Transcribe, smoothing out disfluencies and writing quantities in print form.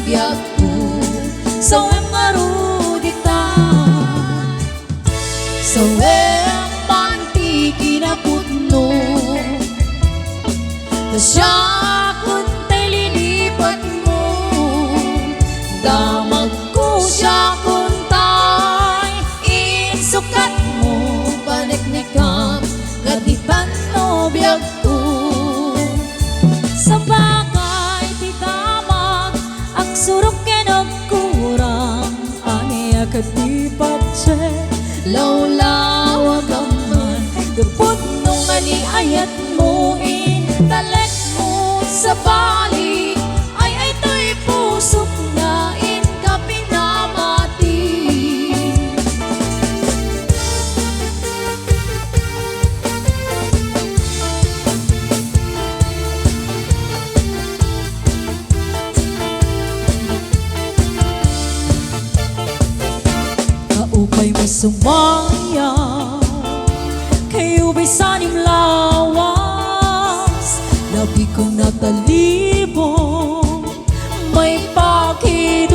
biag ko sa marudita sa manti kinaputno ta siya kuntay lilipat mo damag ko siya kuntay insukat mo paniknikam gatitan no biag ko sa bagay ti damag ang surok kinagkurang aniya katipat siya lawlaw agaman gapot nung ani ayat mo intalek mo sa bali ay to'y pusok na in kapinamati kaupay may sumayaw kayo ba'y sanim lawas labi kong natalibong may pakit